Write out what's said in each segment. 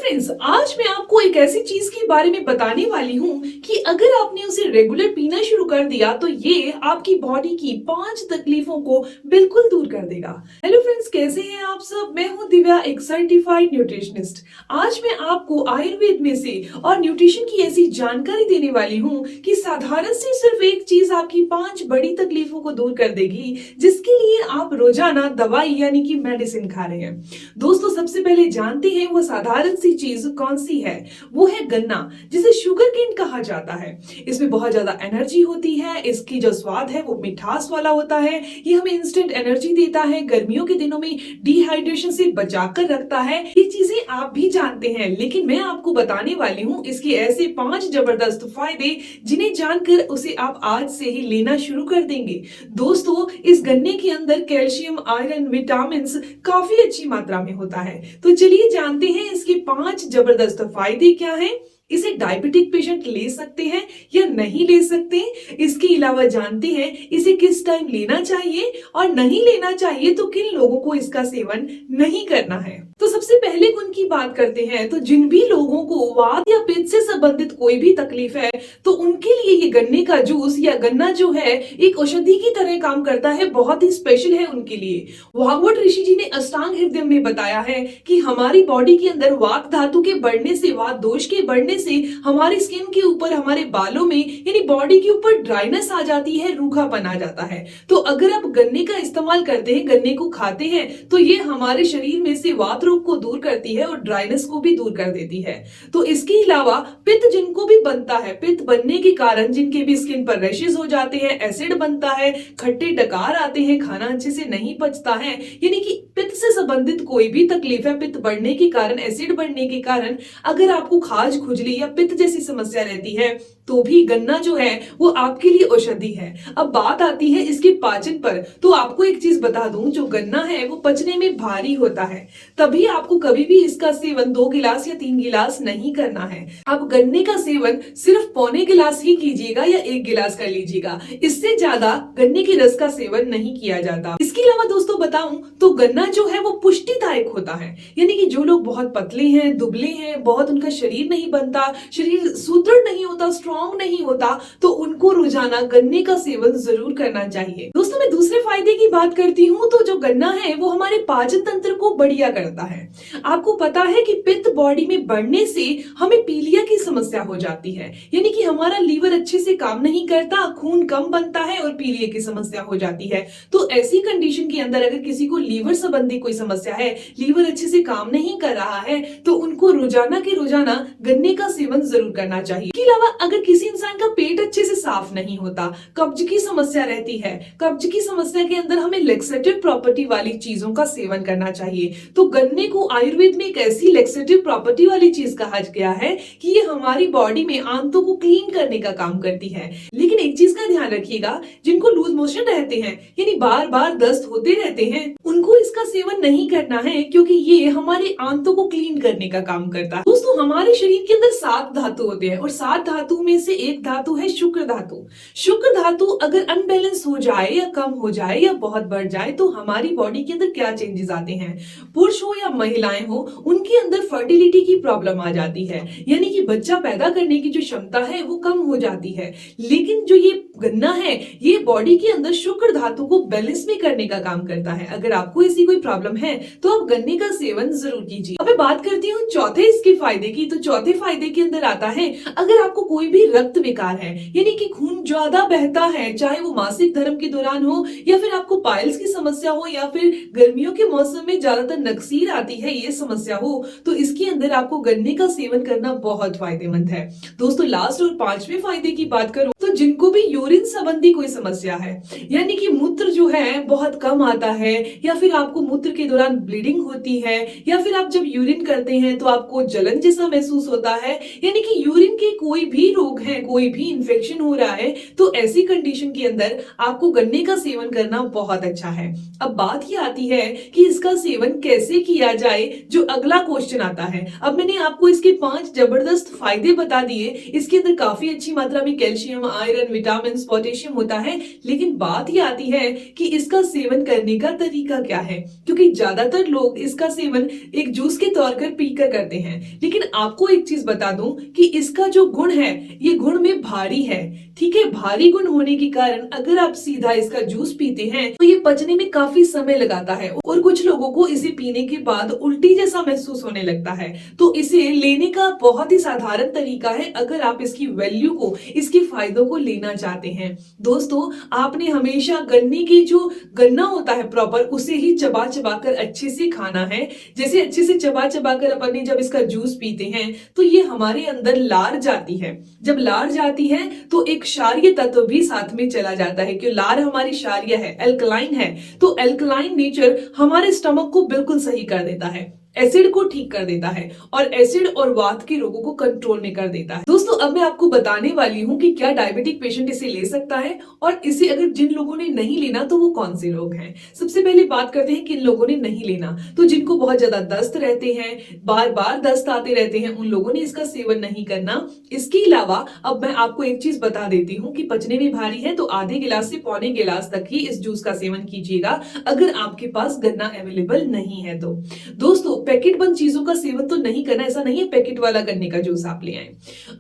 Friends, आज मैं आपको एक ऐसी चीज के बारे में बताने वाली हूँ कि अगर आपने उसे रेगुलर पीना शुरू कर दिया तो ये आपकी बॉडी की 5 तकलीफों को बिल्कुल दूर कर देगा। हेलो फ्रेंड्स, कैसे हैं आप सब? मैं हूँ दिव्या, एक सर्टिफाइड न्यूट्रिशनिस्ट। आज मैं आपको आयुर्वेद में से और न्यूट्रिशन की ऐसी जानकारी देने वाली हूँ कि साधारण से सिर्फ एक चीज आपकी 5 बड़ी तकलीफों को दूर कर देगी, जिसके लिए आप रोजाना दवाई यानी कि मेडिसिन खा रहे हैं। दोस्तों, सबसे पहले जानते हैं वो साधारण सी चीज कौन सी है। वो है गन्ना, जिसे शुगर केन कहा जाता है। इसमें बहुत ज्यादा एनर्जी होती है। इसकी जो स्वाद है वो मिठास वाला होता है। ये हमें इंस्टेंट एनर्जी देता है। गर्मियों के दिनों में डिहाइड्रेशन से बचाकर रखता है। ये चीजें आप भी जानते हैं, लेकिन मैं आपको बताने वाली हूँ इसके ऐसे 5 जबरदस्त फायदे, जिन्हें जानकर उसे आप आज से ही लेना शुरू कर देंगे। दोस्तों, इस गन्ने के अंदर कैल्शियम, आयरन, विटामिन काफी अच्छी मात्रा में होता है। तो चलिए जानते हैं इसके 5 जबरदस्त फायदे क्या हैं। इसे डायबिटिक पेशेंट ले सकते हैं या नहीं ले सकते। इसके अलावा जानते हैं इसे किस टाइम लेना चाहिए और नहीं लेना चाहिए तो किन लोगों को इसका सेवन नहीं करना है। तो सबसे पहले गुण की बात करते हैं। तो जिन भी लोगों को वात या पित्त से संबंधित कोई भी तकलीफ है तो उनके लिए ये गन्ने का जूस या गन्ना जो है एक औषधि की तरह काम करता है। बहुत ही स्पेशल है उनके लिए। भागवत ऋषि जी ने अष्टांग हृदय में बताया है कि हमारी बॉडी के अंदर वात धातु के बढ़ने से, वात दोष के बढ़ने से हमारी स्किन के ऊपर, हमारे बालों में यानी बॉडी के ऊपर ड्राइनेस आ जाती है, रूखापन आ जाता है। तो अगर आप गन्ने का इस्तेमाल करते हैं, गन्ने को खाते हैं, तो ये हमारे शरीर में से वात रोग को दूर करती है और ड्राइनेस को भी दूर कर देती है। तो इसके अलावा पित्त जिनको भी बनता है, पित्त बनने के कारण जिनके भी स्किन पर रैशेस हो जाते हैं, एसिड बनता है, खट्टे डकार आते हैं, खाना अच्छे से नहीं पचता है, यानी कि पित्त से संबंधित कोई भी तकलीफ है, पित्त बढ़ने के कारण, एसिड बढ़ने के कारण अगर आपको खाज, खुजली या पित्त जैसी समस्या रहती है तो भी गन्ना जो है वो आपके लिए औषधि है। अब बात आती है इसके पाचन पर। तो आपको एक चीज बता दूं, जो गन्ना है वो पचने में भारी होता है, तभी आपको कभी भी इसका सेवन 2 गिलास या 3 गिलास नहीं करना है। आप गन्ने का सेवन सिर्फ पौने गिलास ही कीजिएगा या 1 गिलास कर लीजिएगा। इससे ज्यादा गन्ने के रस का सेवन नहीं किया जाता। इसके अलावा दोस्तों बताऊं तो गन्ना जो है वो पुष्टिदायक होता है, यानी कि जो लोग बहुत पतले हैं, दुबले हैं, बहुत उनका शरीर नहीं बनता, शरीर सुदृढ़ नहीं होता, स्ट्रॉन्ग नहीं होता, तो उनको रोजाना गन्ने का सेवन जरूर करना चाहिए। दोस्तों, मैं दूसरे फायदे की बात करती हूँ तो जो गन्ना है वो हमारे पाचन तंत्र को बढ़िया करता है। आपको पता है कि पित्त बॉडी में बढ़ने से हमें पीलिया की समस्या हो जाती है, यानी कि हमारा लीवर अच्छे से काम नहीं करता, खून कम बनता है और पीलिया की समस्या हो जाती है। तो ऐसी कंडीशन के अंदर अगर किसी को लीवर संबंधी कोई समस्या है, लीवर अच्छे से काम नहीं कर रहा है, तो उनको रोजाना के रोजाना गन्ने का सेवन जरूर करना चाहिए। इसके अलावा अगर किसी इंसान का पेट अच्छे से साफ नहीं होता, कब्ज की समस्या रहती है, कब्ज की समस्या के अंदर हमें लेक्सेटिव प्रॉपर्टी वाली चीजों का सेवन करना चाहिए। तो गन्ने को आयुर्वेद में एक ऐसी लेक्सेटिव प्रॉपर्टी वाली चीज कहा गया है कि ये हमारी बॉडी में आंतों को क्लीन करने का काम करती है। लेकिन एक चीज का ध्यान रखिएगा, जिनको लूज मोशन रहते हैं यानी बार बार दस्त होते रहते हैं, उनको इसका सेवन नहीं करना है, क्योंकि ये हमारे आंतों को क्लीन करने का काम करता है। दोस्तों, हमारे शरीर के अंदर 7 धातु होते हैं और 7 धातु में से एक धातु है शुक्र धातु। शुक्र धातु अगर अनबैलेंस हो जाए या कम हो जाए या बहुत बढ़ जाए तो हमारी बॉडी के अंदर क्या चेंजेस आते हैं। पुरुष हो या महिलाएं हो, उनके अंदर फर्टिलिटी की प्रॉब्लम आ जाती है, यानी कि बच्चा पैदा करने की जो क्षमता है वो कम हो जाती है। लेकिन जो ये गन्ना है ये बॉडी के अंदर शुक्र धातु को बैलेंस में करने का काम करता है। अगर आपको ऐसी कोई प्रॉब्लम है तो आप गन्ने का सेवन जरूर कीजिए। अब मैं बात करती हूँ चौथे इसके फायदे की। तो चौथे फायदे के अंदर आता है, अगर आपको कोई भी रक्त विकार है, यानी कि खून ज्यादा बहता है, चाहे वो मासिक धर्म के दौरान हो या फिर आपको पाइल्स की समस्या हो या फिर गर्मियों के मौसम में ज्यादातर नक्सीर आती है, ये समस्या हो, तो इसके अंदर आपको गन्ने का सेवन करना बहुत फायदेमंद है। दोस्तों, लास्ट और 5वें फायदे की बात करूं तो जिनको भी यूरिन संबंधी कोई समस्या है, यानी कि मूत्र जो है बहुत कम आता है, या फिर आपको मूत्र के दौरान ब्लीडिंग होती है, या फिर आप जब यूरिन करते हैं तो आपको जलन जैसा महसूस होता है, यानी कि यूरिन के कोई भी रोग है, कोई भी इंफेक्शन हो रहा है, तो ऐसी कंडीशन के अंदर आपको गन्ने का सेवन करना बहुत अच्छा है। अब बात ये आती है कि इसका सेवन कैसे किया जाए, जो अगला क्वेश्चन आता है। अब मैंने आपको इसके 5 जबरदस्त फायदे बता दिए। इसके अंदर काफी अच्छी मात्रा में कैल्शियम, आयरन, विटामिन, पोटेशियम होता है, लेकिन बात ही आती है कि इसका सेवन करने का तरीका क्या है, क्योंकि ज्यादातर लोग इसका सेवन एक जूस के तौर पर पीकर करते हैं। लेकिन आपको एक चीज बता दूं कि इसका जो गुण है ये गुण में भारी है। ठीक है, भारी गुण होने के कारण अगर आप सीधा इसका जूस पीते हैं तो ये पचने में काफी समय लगाता है और कुछ लोगों को इसे पीने के बाद उल्टी जैसा महसूस होने लगता है। तो इसे लेने का बहुत ही साधारण तरीका है अगर आप इसकी वैल्यू को, इसके फायदों को लेना चाहते हैं। दोस्तों, आपने हमेशा गन्ने की जो गन्ना होता है प्रॉपर, उसे ही चबा चबा कर अच्छे से खाना है। जैसे अच्छे से चबा चबा कर अपन जब इसका जूस पीते हैं तो ये हमारे अंदर लार जाती है। जब लार जाती है तो एक क्षारीय तत्व भी साथ में चला जाता है, क्योंकि लार हमारी क्षारीय है, एल्कलाइन है। तो एल्कलाइन नेचर हमारे स्टमक को बिल्कुल सही कर देता है, एसिड को ठीक कर देता है और एसिड और वात के रोगों को कंट्रोल में कर देता है। दोस्तों, अब मैं आपको बताने वाली हूं कि क्या डायबिटिक पेशेंट इसे ले सकता है और इसे अगर जिन लोगों ने नहीं लेना तो वो कौन से लोग हैं। सबसे पहले बात करते हैं किन लोगों ने नहीं लेना। तो जिनको बहुत ज्यादा दस्त रहते हैं, बार बार दस्त आते रहते हैं, उन लोगों ने इसका सेवन नहीं करना। इसके अलावा अब मैं आपको एक चीज बता देती हूँ कि पचने में भारी है तो आधे गिलास से पौने गिलास तक ही इस जूस का सेवन कीजिएगा अगर आपके पास गन्ना अवेलेबल नहीं है तो। दोस्तों, पैकेट बंद चीजों का सेवन तो नहीं करना, ऐसा नहीं है पैकेट वाला गन्ने का जूस आप ले आए।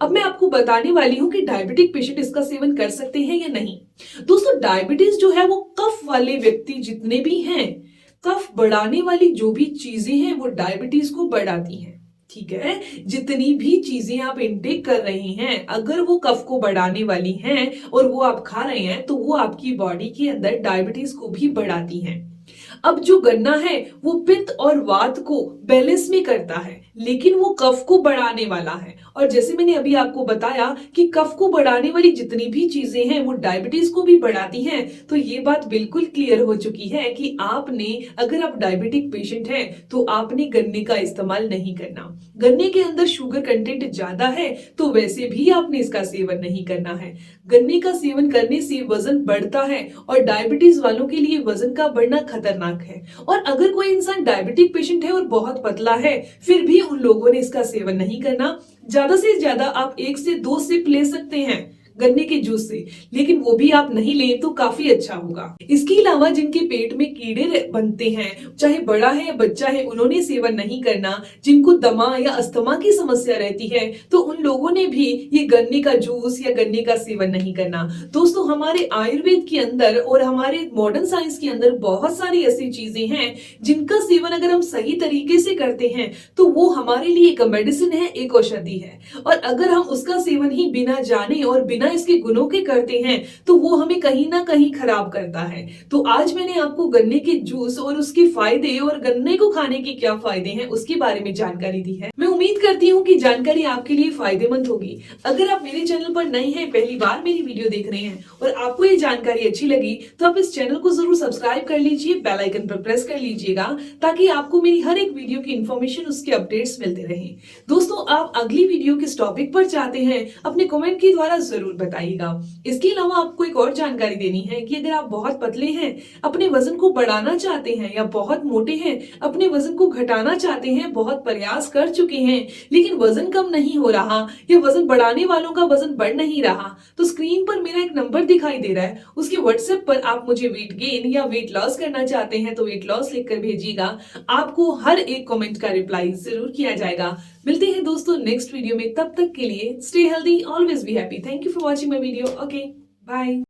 अब मैं आपको बताने वाली हूं कि डायबिटिक पेशेंट इसका सेवन कर सकते हैं या नहीं। दोस्तों, डायबिटीज जो है वो कफ वाले व्यक्ति जितने भी हैं, कफ बढ़ाने वाली जो भी चीजें हैं वो डायबिटीज को बढ़ाती हैं। ठीक है, जितनी भी चीजें आप इनटेक कर रहे हैं अगर वो कफ को बढ़ाने वाली हैं और वो आप खा रहे हैं तो वो आपकी बॉडी के अंदर डायबिटीज को भी बढ़ाती हैं। अब जो गन्ना है वो पित्त और वात को बैलेंस में करता है, लेकिन वो कफ को बढ़ाने वाला है। और जैसे मैंने अभी आपको बताया कि कफ को बढ़ाने वाली जितनी भी चीजें हैं वो डायबिटीज को भी बढ़ाती हैं, तो ये बात बिल्कुल क्लियर हो चुकी है कि आपने, अगर आप डायबिटिक पेशेंट हैं तो आपने गन्ने का इस्तेमाल नहीं करना। गन्ने के अंदर शुगर कंटेंट ज्यादा है तो वैसे भी आपने इसका सेवन नहीं करना है। गन्ने का सेवन करने से वजन बढ़ता है और डायबिटीज वालों के लिए वजन का बढ़ना खतरनाक है। और अगर कोई इंसान डायबिटिक पेशेंट है और बहुत पतला है, फिर भी उन लोगों ने इसका सेवन नहीं करना। ज्यादा से ज्यादा आप 1 से 2 सिप ले सकते हैं गन्ने के जूस से, लेकिन वो भी आप नहीं लें तो काफी अच्छा होगा। इसके अलावा जिनके पेट में कीड़े बनते हैं, चाहे बड़ा है या बच्चा है, उन्होंने सेवन नहीं करना। जिनको दमा या अस्थमा की समस्या रहती है तो उन लोगों ने भी ये गन्ने का जूस या गन्ने का सेवन नहीं करना। दोस्तों, हमारे आयुर्वेद के अंदर और हमारे मॉडर्न साइंस के अंदर बहुत सारी ऐसी चीजें हैं जिनका सेवन अगर हम सही तरीके से करते हैं तो वो हमारे लिए एक मेडिसिन है, एक औषधि है। और अगर हम उसका सेवन ही बिना जाने और बिना इसके गुणों के करते हैं तो वो हमें कहीं ना कहीं खराब करता है। तो आज मैंने आपको गन्ने के जूस और उसके फायदे और गन्ने को खाने के क्या फायदे हैं उसके बारे में जानकारी दी है। मैं उम्मीद करती हूँ कि जानकारी आपके लिए फायदेमंद होगी। अगर आप मेरे चैनल पर नए हैं, पहली बार मेरी वीडियो देख रहे हैं और आपको ये जानकारी अच्छी लगी तो आप इस चैनल को जरूर सब्सक्राइब कर लीजिए, बेल आइकन पर प्रेस कर लीजिएगा ताकि आपको मेरी हर एक वीडियो की इंफॉर्मेशन, उसके अपडेट्स मिलते रहे। दोस्तों, आप अगली वीडियो किस टॉपिक पर चाहते हैं अपने कमेंट के द्वारा जरूर बताइएगा। इसके अलावा आपको एक और जानकारी देनी है कि अगर आप बहुत पतले हैं, अपने वजन को बढ़ाना चाहते हैं, या बहुत मोटे हैं, अपने वजन को घटाना चाहते हैं, बहुत प्रयास कर चुके हैं लेकिन वजन कम नहीं हो रहा या वजन बढ़ाने वालों का वजन बढ़ नहीं रहा, तो स्क्रीन पर मेरा एक नंबर दिखाई दे रहा है, उसके व्हाट्सएप पर आप मुझे वेट गेन या वेट लॉस करना चाहते हैं तो वेट लॉस लिखकर भेजिएगा। आपको हर एक कमेंट का रिप्लाई जरूर किया जाएगा। मिलते हैं दोस्तों नेक्स्ट वीडियो में, तब तक के लिए stay healthy, always be happy. Thank you for watching my video. Okay, bye.